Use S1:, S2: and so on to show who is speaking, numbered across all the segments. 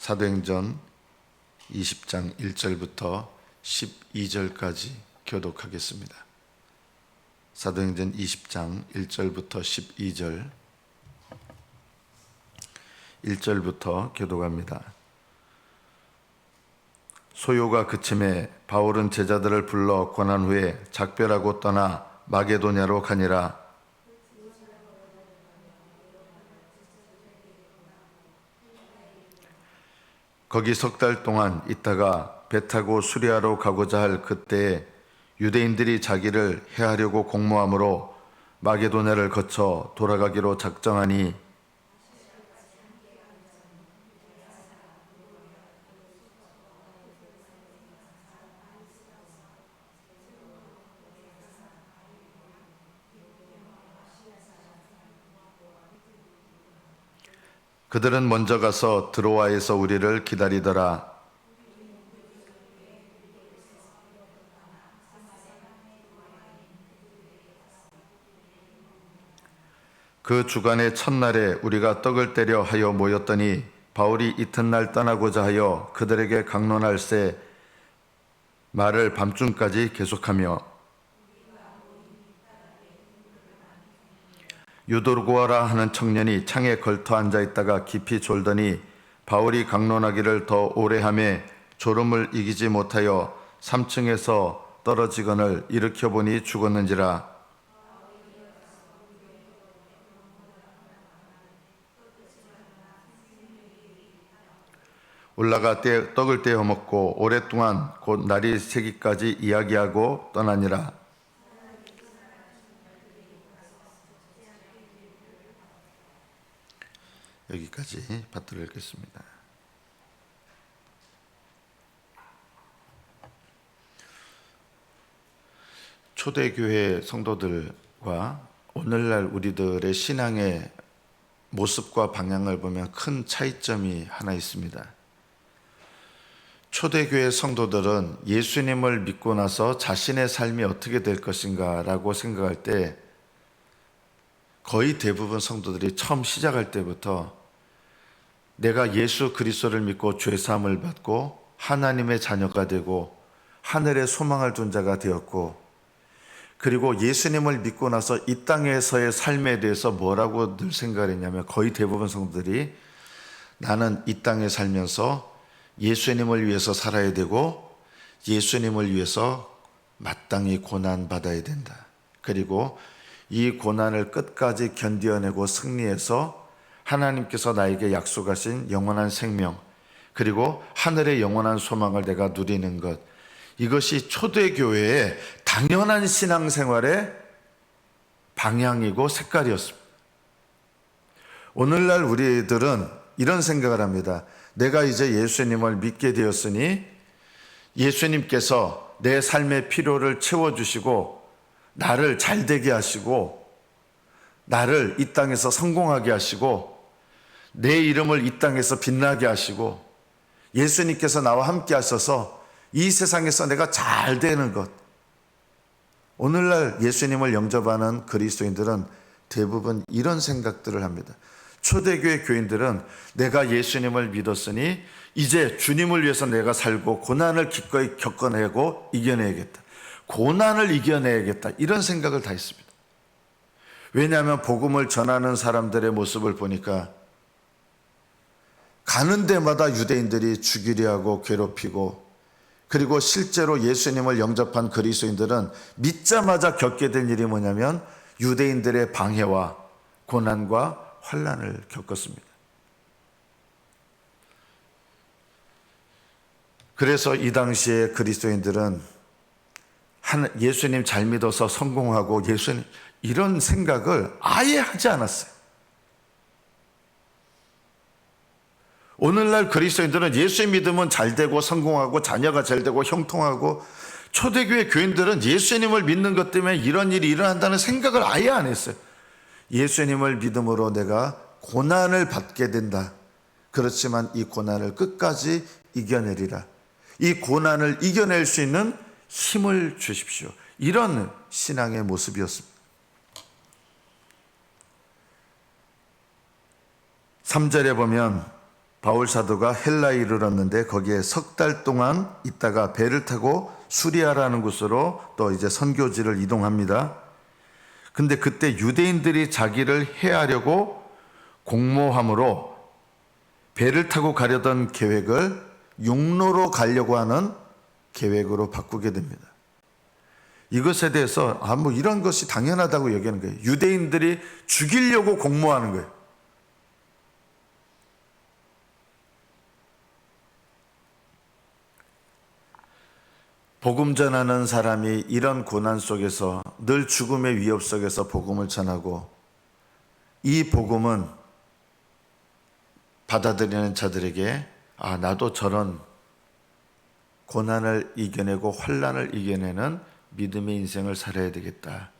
S1: 사도행전 20장 1절부터 12절까지 교독하겠습니다. 사도행전 20장 1절부터 12절 1절부터 교독합니다. 소요가 그침에 바울은 제자들을 불러 권한 후에 작별하고 떠나 마게도냐로 가니라. 거기 석 달 동안 있다가 배 타고 수리아로 가고자 할 그때에 유대인들이 자기를 해하려고 공모함으로 마게도냐를 거쳐 돌아가기로 작정하니 그들은 먼저 가서 드로아에서 우리를 기다리더라. 그 주간의 첫날에 우리가 떡을 때려 하여 모였더니 바울이 이튿날 떠나고자 하여 그들에게 강론할새 말을 밤중까지 계속하며 유도르고아라 하는 청년이 창에 걸터 앉아있다가 깊이 졸더니 바울이 강론하기를 더 오래 하며 졸음을 이기지 못하여 3층에서 떨어지거늘 일으켜보니 죽었는지라. 올라가 떡을 떼어 먹고 오랫동안 곧 날이 새기까지 이야기하고 떠나니라. 여기까지 받들어 읽겠습니다. 초대교회 성도들과 오늘날 우리들의 신앙의 모습과 방향을 보면 큰 차이점이 하나 있습니다. 초대교회 성도들은 예수님을 믿고 나서 자신의 삶이 어떻게 될 것인가 라고 생각할 때 거의 대부분 성도들이 처음 시작할 때부터 내가 예수 그리스도를 믿고 죄사함을 받고 하나님의 자녀가 되고 하늘의 소망을 둔 자가 되었고, 그리고 예수님을 믿고 나서 이 땅에서의 삶에 대해서 뭐라고 늘 생각을 했냐면 거의 대부분 성도들이 나는 이 땅에 살면서 예수님을 위해서 살아야 되고 예수님을 위해서 마땅히 고난받아야 된다. 그리고 이 고난을 끝까지 견뎌내고 승리해서 하나님께서 나에게 약속하신 영원한 생명, 그리고 하늘의 영원한 소망을 내가 누리는 것, 이것이 초대교회의 당연한 신앙생활의 방향이고 색깔이었습니다. 오늘날 우리들은 이런 생각을 합니다. 내가 이제 예수님을 믿게 되었으니 예수님께서 내 삶의 필요를 채워주시고 나를 잘되게 하시고 나를 이 땅에서 성공하게 하시고 내 이름을 이 땅에서 빛나게 하시고 예수님께서 나와 함께 하셔서 이 세상에서 내가 잘 되는 것. 오늘날 예수님을 영접하는 그리스도인들은 대부분 이런 생각들을 합니다. 초대교회 교인들은 내가 예수님을 믿었으니 이제 주님을 위해서 내가 살고 고난을 기꺼이 겪어내고 이겨내야겠다. 고난을 이겨내야겠다. 이런 생각을 다 했습니다. 왜냐하면 복음을 전하는 사람들의 모습을 보니까 가는 데마다 유대인들이 죽이려 하고 괴롭히고, 그리고 실제로 예수님을 영접한 그리스도인들은 믿자마자 겪게 된 일이 뭐냐면 유대인들의 방해와 고난과 환난을 겪었습니다. 그래서 이 당시에 그리스도인들은 예수님 잘 믿어서 성공하고 예수님 이런 생각을 아예 하지 않았어요. 오늘날 그리스도인들은 예수 믿으면 잘 되고 성공하고 자녀가 잘 되고 형통하고, 초대교회 교인들은 예수님을 믿는 것 때문에 이런 일이 일어난다는 생각을 아예 안 했어요. 예수님을 믿음으로 내가 고난을 받게 된다. 그렇지만 이 고난을 끝까지 이겨내리라. 이 고난을 이겨낼 수 있는 힘을 주십시오. 이런 신앙의 모습이었습니다. 3절에 보면 바울 사도가 헬라에 이르렀는데 거기에 석 달 동안 있다가 배를 타고 수리아라는 곳으로 또 이제 선교지를 이동합니다. 근데 그때 유대인들이 자기를 해하려고 공모함으로 배를 타고 가려던 계획을 육로로 가려고 하는 계획으로 바꾸게 됩니다. 이것에 대해서 뭐 이런 것이 당연하다고 여기는 거예요. 유대인들이 죽이려고 공모하는 거예요. 복음 전하는 사람이 이런 고난 속에서 늘 죽음의 위협 속에서 복음을 전하고 이 복음은 받아들이는 자들에게 나도 저런 고난을 이겨내고 환난을 이겨내는 믿음의 인생을 살아야 되겠다.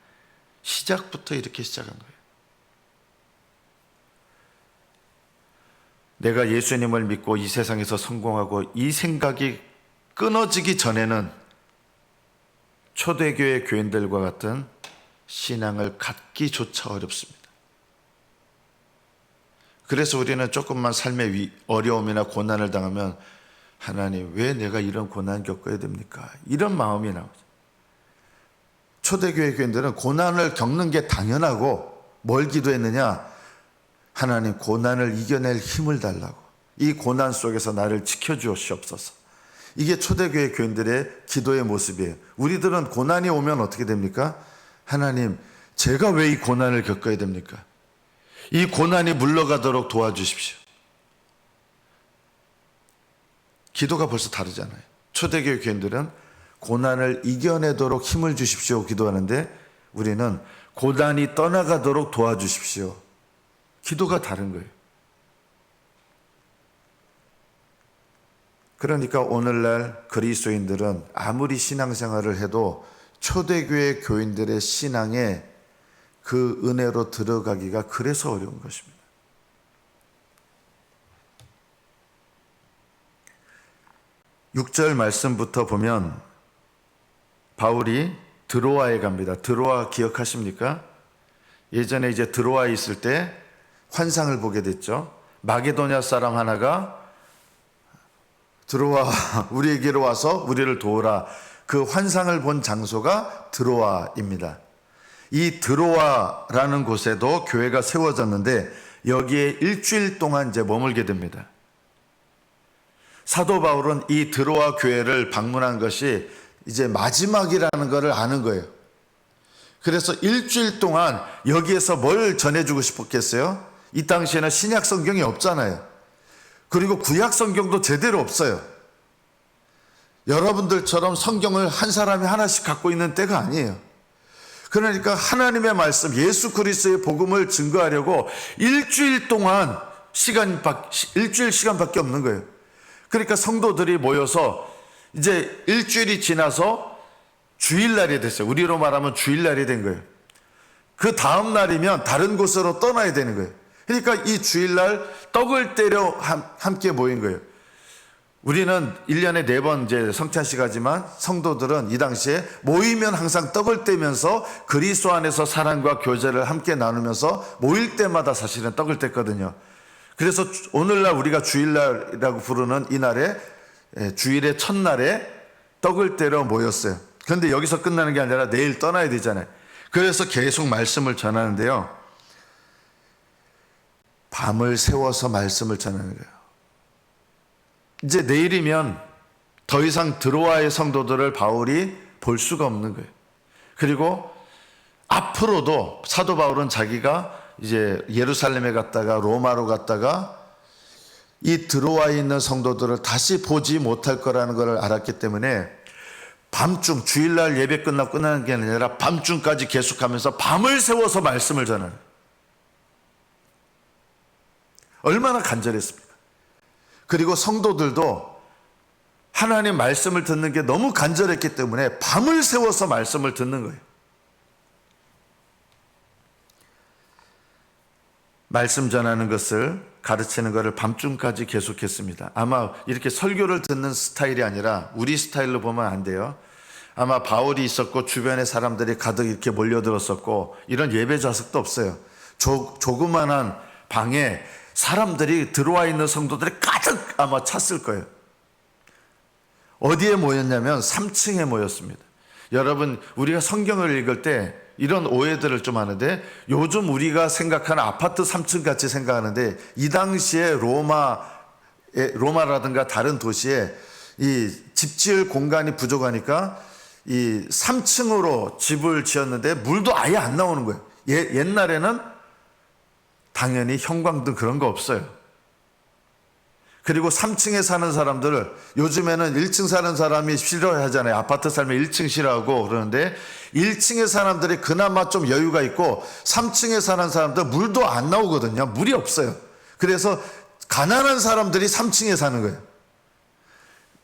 S1: 시작부터 이렇게 시작한 거예요. 내가 예수님을 믿고 이 세상에서 성공하고 이 생각이 끊어지기 전에는 초대교회 교인들과 같은 신앙을 갖기조차 어렵습니다. 그래서 우리는 조금만 삶의 어려움이나 고난을 당하면 하나님 왜 내가 이런 고난 겪어야 됩니까? 이런 마음이 나오죠. 초대교회 교인들은 고난을 겪는 게 당연하고 뭘 기도했느냐? 하나님 고난을 이겨낼 힘을 달라고. 이 고난 속에서 나를 지켜주시옵소서. 이게 초대교회 교인들의 기도의 모습이에요. 우리들은 고난이 오면 어떻게 됩니까? 하나님, 제가 왜 이 고난을 겪어야 됩니까? 이 고난이 물러가도록 도와주십시오. 기도가 벌써 다르잖아요. 초대교회 교인들은 고난을 이겨내도록 힘을 주십시오 기도하는데 우리는 고난이 떠나가도록 도와주십시오. 기도가 다른 거예요. 그러니까 오늘날 그리스도인들은 아무리 신앙생활을 해도 초대교회 교인들의 신앙에 그 은혜로 들어가기가 그래서 어려운 것입니다. 육 절 말씀부터 보면 바울이 드로아에 갑니다. 드로아 기억하십니까? 예전에 이제 드로아에 있을 때 환상을 보게 됐죠. 마게도냐 사람 하나가 드로아 우리에게로 와서 우리를 도우라. 그 환상을 본 장소가 드로아입니다. 이 드로아라는 곳에도 교회가 세워졌는데 여기에 일주일 동안 이제 머물게 됩니다. 사도 바울은 이 드로아 교회를 방문한 것이 이제 마지막이라는 것을 아는 거예요. 그래서 일주일 동안 여기에서 뭘 전해주고 싶었겠어요? 이 당시에는 신약 성경이 없잖아요. 그리고 구약 성경도 제대로 없어요. 여러분들처럼 성경을 한 사람이 하나씩 갖고 있는 때가 아니에요. 그러니까 하나님의 말씀, 예수 그리스도의 복음을 증거하려고 일주일 동안 일주일 시간밖에 없는 거예요. 그러니까 성도들이 모여서 이제 일주일이 지나서 주일날이 됐어요. 우리로 말하면 주일날이 된 거예요. 그 다음 날이면 다른 곳으로 떠나야 되는 거예요. 그러니까 이 주일날 떡을 때려 함께 모인 거예요. 우리는 1년에 4번 이제 성찬식 하지만 성도들은 이 당시에 모이면 항상 떡을 떼면서 그리스도 안에서 사랑과 교제를 함께 나누면서 모일 때마다 사실은 떡을 뗐거든요. 그래서 오늘날 우리가 주일날이라고 부르는 이날에 주일의 첫날에 떡을 때려 모였어요. 그런데 여기서 끝나는 게 아니라 내일 떠나야 되잖아요. 그래서 계속 말씀을 전하는데요. 밤을 새워서 말씀을 전하는 거예요. 이제 내일이면 더 이상 드로아의 성도들을 바울이 볼 수가 없는 거예요. 그리고 앞으로도 사도 바울은 자기가 이제 예루살렘에 갔다가 로마로 갔다가 이 드로아에 있는 성도들을 다시 보지 못할 거라는 걸 알았기 때문에 밤중 주일날 예배 끝나고 끝나는 게 아니라 밤중까지 계속하면서 밤을 새워서 말씀을 전하는 거예요. 얼마나 간절했습니까? 그리고 성도들도 하나님 말씀을 듣는 게 너무 간절했기 때문에 밤을 새워서 말씀을 듣는 거예요. 말씀 전하는 것을 가르치는 것을 밤중까지 계속했습니다. 아마 이렇게 설교를 듣는 스타일이 아니라 우리 스타일로 보면 안 돼요. 아마 바울이 있었고 주변에 사람들이 가득 이렇게 몰려들었었고 이런 예배 좌석도 없어요. 조그만한 방에 사람들이 들어와 있는 성도들이 가득 아마 찼을 거예요. 어디에 모였냐면 3층에 모였습니다. 여러분, 우리가 성경을 읽을 때 이런 오해들을 좀 하는데, 요즘 우리가 생각하는 아파트 3층 같이 생각하는데, 이 당시에 로마라든가 다른 도시에 이 집 지을 공간이 부족하니까 이 3층으로 집을 지었는데 물도 아예 안 나오는 거예요. 옛날에는 당연히 형광등 그런 거 없어요. 그리고 3층에 사는 사람들을, 요즘에는 1층 사는 사람이 싫어하잖아요. 아파트 살면 1층 싫어하고 그러는데, 1층에 사람들이 그나마 좀 여유가 있고 3층에 사는 사람들 물도 안 나오거든요. 물이 없어요. 그래서 가난한 사람들이 3층에 사는 거예요.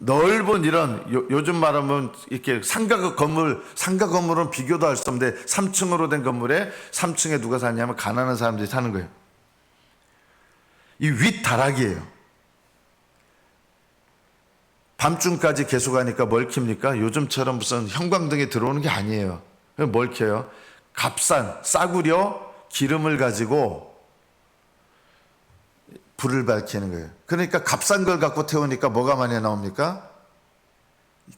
S1: 넓은 이런 요즘 말하면 이렇게 상가 건물은 비교도 할 수 없는데 3층으로 된 건물에 3층에 누가 사냐면 가난한 사람들이 사는 거예요. 이 윗다락이에요. 밤중까지 계속 하니까 뭘 켭니까? 요즘처럼 무슨 형광등이 들어오는 게 아니에요. 뭘 켜요? 싸구려 기름을 가지고 불을 밝히는 거예요. 그러니까 값싼 걸 갖고 태우니까 뭐가 많이 나옵니까?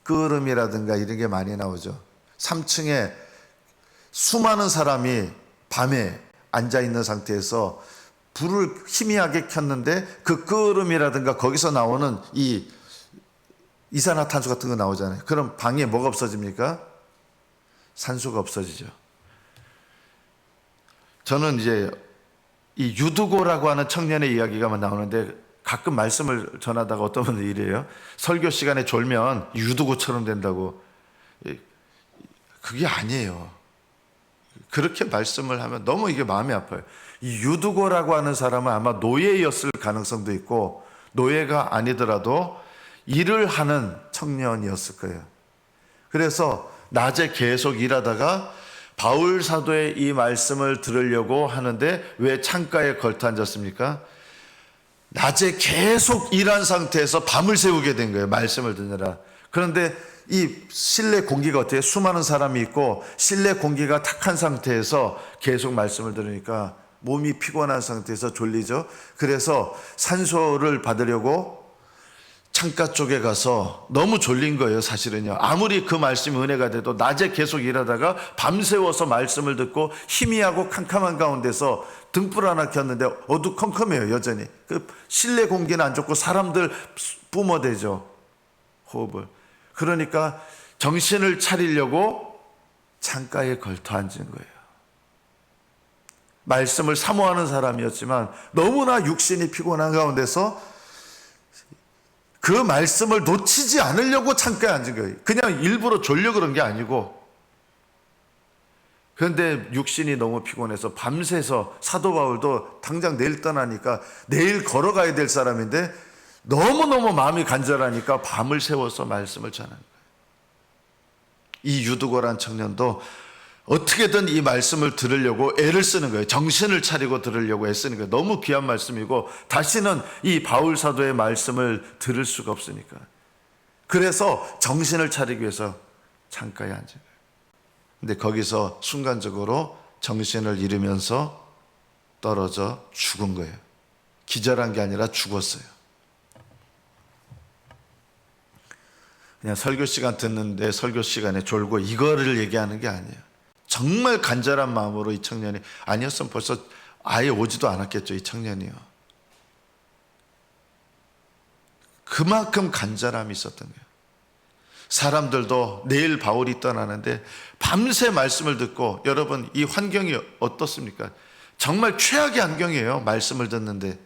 S1: 끄름이라든가 이런 게 많이 나오죠. 3층에 수많은 사람이 밤에 앉아 있는 상태에서 불을 희미하게 켰는데 그 끄름이라든가 거기서 나오는 이 이산화탄소 같은 거 나오잖아요. 그럼 방에 뭐가 없어집니까? 산소가 없어지죠. 저는 이제 이 유두고라고 하는 청년의 이야기가 나오는데, 가끔 말씀을 전하다가 어떤 분들이 이래요. 설교 시간에 졸면 유두고처럼 된다고. 그게 아니에요. 그렇게 말씀을 하면 너무 이게 마음이 아파요. 이 유두고라고 하는 사람은 아마 노예였을 가능성도 있고, 노예가 아니더라도 일을 하는 청년이었을 거예요. 그래서 낮에 계속 일하다가 바울 사도의 이 말씀을 들으려고 하는데 왜 창가에 걸터 앉았습니까? 낮에 계속 일한 상태에서 밤을 새우게 된 거예요. 말씀을 듣느라. 그런데 이 실내 공기가 어때요? 수많은 사람이 있고 실내 공기가 탁한 상태에서 계속 말씀을 들으니까 몸이 피곤한 상태에서 졸리죠. 그래서 산소를 받으려고 창가 쪽에 가서 너무 졸린 거예요. 사실은요. 아무리 그 말씀이 은혜가 돼도 낮에 계속 일하다가 밤새워서 말씀을 듣고 희미하고 캄캄한 가운데서 등불 하나 켰는데 어두컴컴해요. 여전히. 그 실내 공기는 안 좋고 사람들 뿜어대죠. 호흡을. 그러니까 정신을 차리려고 창가에 걸터 앉은 거예요. 말씀을 사모하는 사람이었지만 너무나 육신이 피곤한 가운데서 그 말씀을 놓치지 않으려고 창가에 앉은 거예요. 그냥 일부러 졸려 그런 게 아니고. 그런데 육신이 너무 피곤해서 밤새서, 사도 바울도 당장 내일 떠나니까 내일 걸어가야 될 사람인데 너무너무 마음이 간절하니까 밤을 새워서 말씀을 전하는 거예요. 이 유두고란 청년도 어떻게든 이 말씀을 들으려고 애를 쓰는 거예요. 정신을 차리고 들으려고 애쓰는 거예요. 너무 귀한 말씀이고 다시는 이 바울 사도의 말씀을 들을 수가 없으니까. 그래서 정신을 차리기 위해서 창가에 앉은 거예요. 근데 거기서 순간적으로 정신을 잃으면서 떨어져 죽은 거예요. 기절한 게 아니라 죽었어요. 그냥 설교 시간 듣는데 설교 시간에 졸고 이거를 얘기하는 게 아니에요. 정말 간절한 마음으로 이 청년이, 아니었으면 벌써 아예 오지도 않았겠죠. 이 청년이요. 그만큼 간절함이 있었던 거예요. 사람들도 내일 바울이 떠나는데 밤새 말씀을 듣고, 여러분 이 환경이 어떻습니까? 정말 최악의 환경이에요. 말씀을 듣는데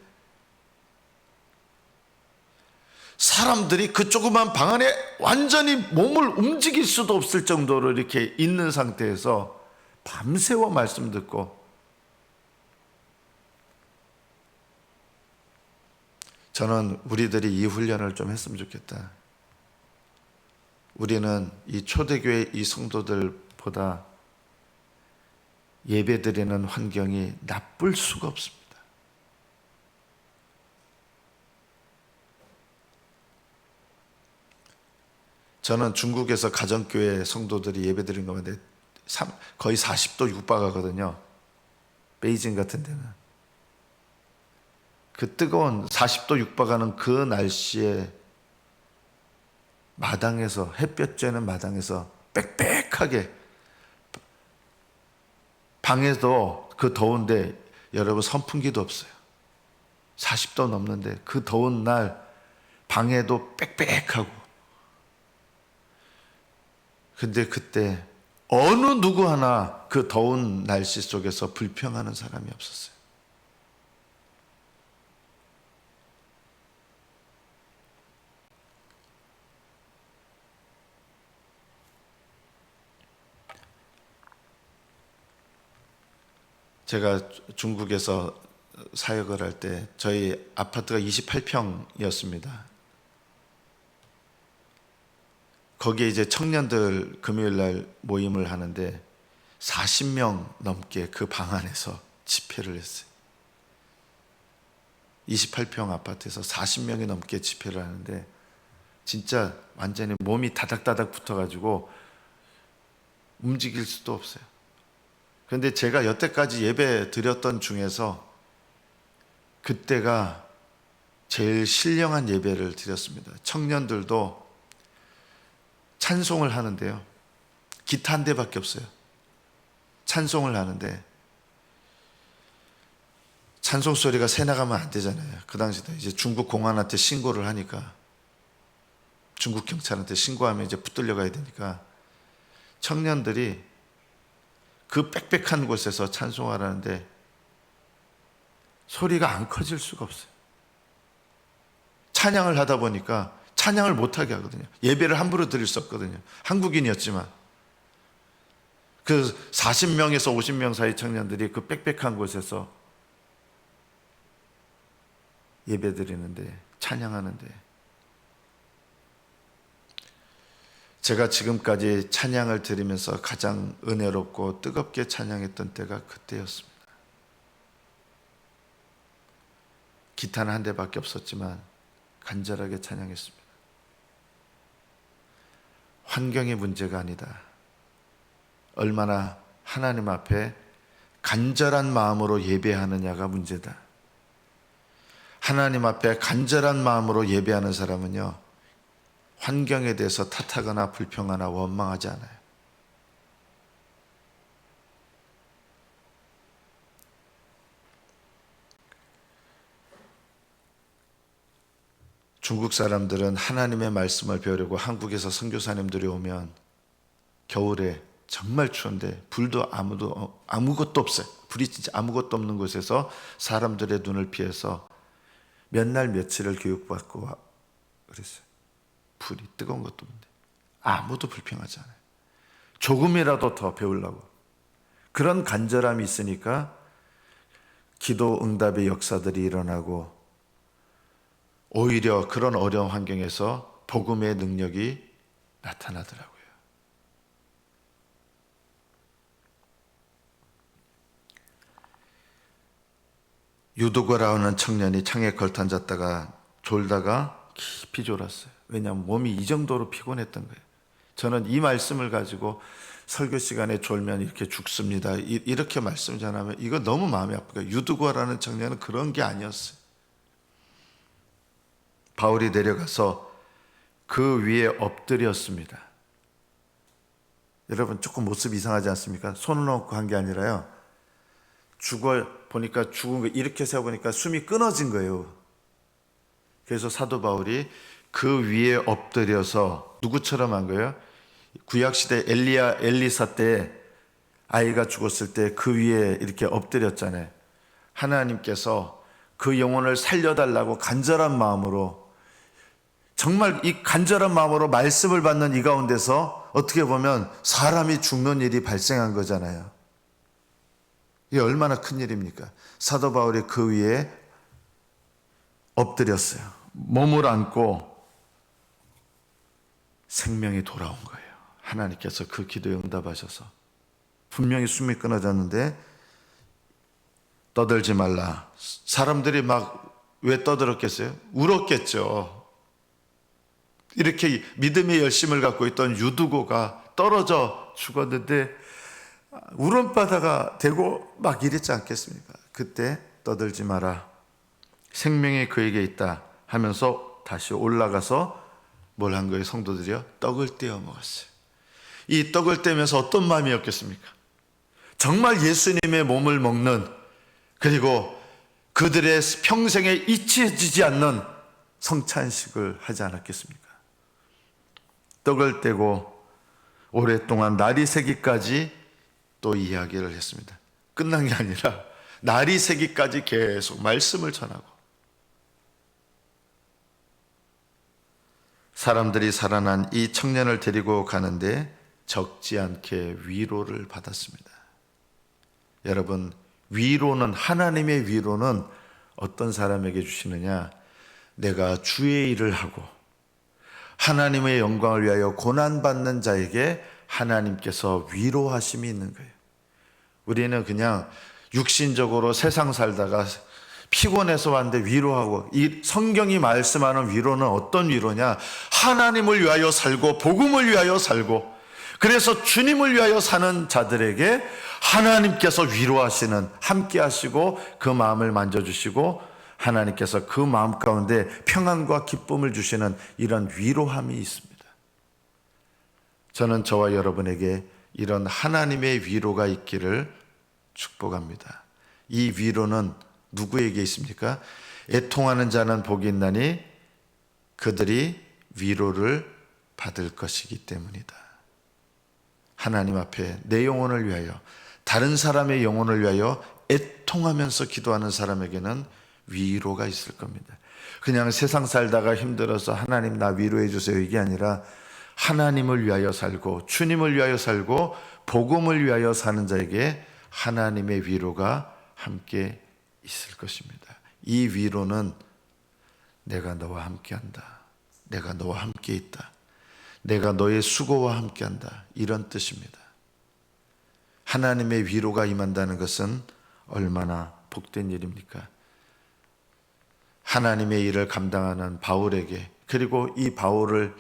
S1: 사람들이 그 조그만 방 안에 완전히 몸을 움직일 수도 없을 정도로 이렇게 있는 상태에서 밤새워 말씀 듣고, 저는 우리들이 이 훈련을 좀 했으면 좋겠다. 우리는 이 초대교회 이 성도들보다 예배드리는 환경이 나쁠 수가 없습니다. 저는 중국에서 가정교회 성도들이 예배드린 거 봤는데 거의 40도 육박하거든요. 베이징 같은 데는. 그 뜨거운 40도 육박하는 그 날씨에 마당에서, 햇볕 쬐는 마당에서 빽빽하게, 방에도 그 더운데 여러분 선풍기도 없어요. 40도 넘는데 그 더운 날 방에도 빽빽하고. 근데 그때 어느 누구 하나 그 더운 날씨 속에서 불평하는 사람이 없었어요. 제가 중국에서 사역을 할 때 저희 아파트가 28평이었습니다. 거기에 이제 청년들 금요일 날 모임을 하는데 40명 넘게 그 방 안에서 집회를 했어요. 28평 아파트에서 40명이 넘게 집회를 하는데 진짜 완전히 몸이 다닥다닥 붙어가지고 움직일 수도 없어요. 그런데 제가 여태까지 예배 드렸던 중에서 그때가 제일 신령한 예배를 드렸습니다. 청년들도 찬송을 하는데요. 기타 한 대밖에 없어요. 찬송을 하는데 찬송 소리가 새 나가면 안 되잖아요. 그 당시에 이제 중국 공안한테 신고를 하니까, 중국 경찰한테 신고하면 이제 붙들려 가야 되니까 청년들이 그 빽빽한 곳에서 찬송하라는데 소리가 안 커질 수가 없어요. 찬양을 하다 보니까 찬양을 못하게 하거든요. 예배를 함부로 드릴 수 없거든요. 한국인이었지만 그 40명에서 50명 사이 청년들이 그 빽빽한 곳에서 예배 드리는데, 찬양하는데, 제가 지금까지 찬양을 드리면서 가장 은혜롭고 뜨겁게 찬양했던 때가 그때였습니다. 기타는 한 대밖에 없었지만 간절하게 찬양했습니다. 환경이 문제가 아니다. 얼마나 하나님 앞에 간절한 마음으로 예배하느냐가 문제다. 하나님 앞에 간절한 마음으로 예배하는 사람은요, 환경에 대해서 탓하거나 불평하거나 원망하지 않아요. 중국 사람들은 하나님의 말씀을 배우려고 한국에서 선교사님들이 오면 겨울에 정말 추운데 불도 아무것도 없어요. 불이 진짜 아무것도 없는 곳에서 사람들의 눈을 피해서 몇 날 며칠을 교육받고 그랬어요. 불이 뜨거운 것도 없는데 아무도 불평하지 않아요. 조금이라도 더 배우려고. 그런 간절함이 있으니까 기도 응답의 역사들이 일어나고, 오히려 그런 어려운 환경에서 복음의 능력이 나타나더라고요. 유두고라는 청년이 창에 걸터앉았다가 졸다가 깊이 졸았어요. 왜냐하면 몸이 이 정도로 피곤했던 거예요. 저는 이 말씀을 가지고 설교 시간에 졸면 이렇게 죽습니다, 이렇게 말씀 전하면 이거 너무 마음이 아프고, 유두고라는 청년은 그런 게 아니었어요. 바울이 내려가서 그 위에 엎드렸습니다. 여러분 조금 모습 이상하지 않습니까? 손을 얹고 한 게 아니라요, 보니까 죽은 거 이렇게 세워보니까 숨이 끊어진 거예요. 그래서 사도 바울이 그 위에 엎드려서 누구처럼 한 거예요? 구약시대 엘리사 때 아이가 죽었을 때 그 위에 이렇게 엎드렸잖아요. 하나님께서 그 영혼을 살려달라고 간절한 마음으로, 정말 이 간절한 마음으로 말씀을 받는 이 가운데서 어떻게 보면 사람이 죽는 일이 발생한 거잖아요. 이게 얼마나 큰 일입니까? 사도 바울이 그 위에 엎드렸어요. 몸을 안고 생명이 돌아온 거예요. 하나님께서 그 기도에 응답하셔서. 분명히 숨이 끊어졌는데 떠들지 말라. 사람들이 막 왜 떠들었겠어요? 울었겠죠. 이렇게 믿음의 열심을 갖고 있던 유두고가 떨어져 죽었는데 울음바다가 되고 막 이랬지 않겠습니까? 그때 떠들지 마라. 생명이 그에게 있다 하면서 다시 올라가서 뭘 한 거예요? 성도들이요? 떡을 떼어 먹었어요. 이 떡을 떼면서 어떤 마음이었겠습니까? 정말 예수님의 몸을 먹는, 그리고 그들의 평생에 잊혀지지 않는 성찬식을 하지 않았겠습니까? 떡을 떼고 오랫동안 날이 새기까지 또 이야기를 했습니다. 끝난 게 아니라 날이 새기까지 계속 말씀을 전하고, 사람들이 살아난 이 청년을 데리고 가는데 적지 않게 위로를 받았습니다. 여러분, 위로는, 하나님의 위로는 어떤 사람에게 주시느냐? 내가 주의 일을 하고 하나님의 영광을 위하여 고난받는 자에게 하나님께서 위로하심이 있는 거예요. 우리는 그냥 육신적으로 세상 살다가 피곤해서 왔는데 위로하고, 이 성경이 말씀하는 위로는 어떤 위로냐? 하나님을 위하여 살고 복음을 위하여 살고, 그래서 주님을 위하여 사는 자들에게 하나님께서 위로하시는, 함께 하시고 그 마음을 만져주시고 하나님께서 그 마음 가운데 평안과 기쁨을 주시는 이런 위로함이 있습니다. 저는 저와 여러분에게 이런 하나님의 위로가 있기를 축복합니다. 이 위로는 누구에게 있습니까? 애통하는 자는 복이 있나니 그들이 위로를 받을 것이기 때문이다. 하나님 앞에 내 영혼을 위하여, 다른 사람의 영혼을 위하여 애통하면서 기도하는 사람에게는 위로가 있을 겁니다. 그냥 세상 살다가 힘들어서 하나님 나 위로해 주세요, 이게 아니라 하나님을 위하여 살고 주님을 위하여 살고 복음을 위하여 사는 자에게 하나님의 위로가 함께 있을 것입니다. 이 위로는 내가 너와 함께한다, 내가 너와 함께 있다, 내가 너의 수고와 함께한다, 이런 뜻입니다. 하나님의 위로가 임한다는 것은 얼마나 복된 일입니까? 하나님의 일을 감당하는 바울에게, 그리고 이 바울을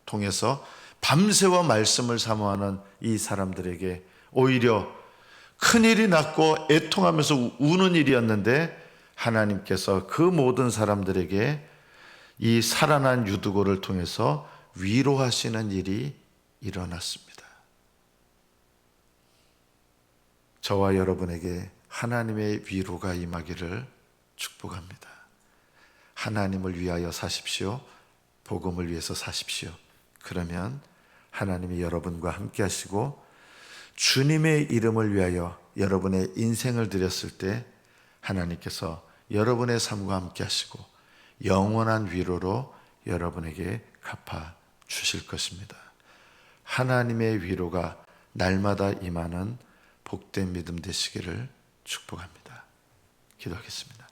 S1: 통해서 밤새워 말씀을 사모하는 이 사람들에게 오히려 큰일이 났고 애통하면서 우는 일이었는데, 하나님께서 그 모든 사람들에게 이 살아난 유두고를 통해서 위로하시는 일이 일어났습니다. 저와 여러분에게 하나님의 위로가 임하기를 축복합니다. 하나님을 위하여 사십시오. 복음을 위해서 사십시오. 그러면 하나님이 여러분과 함께 하시고 주님의 이름을 위하여 여러분의 인생을 드렸을 때 하나님께서 여러분의 삶과 함께 하시고 영원한 위로로 여러분에게 갚아 주실 것입니다. 하나님의 위로가 날마다 임하는 복된 믿음 되시기를 축복합니다. 기도하겠습니다.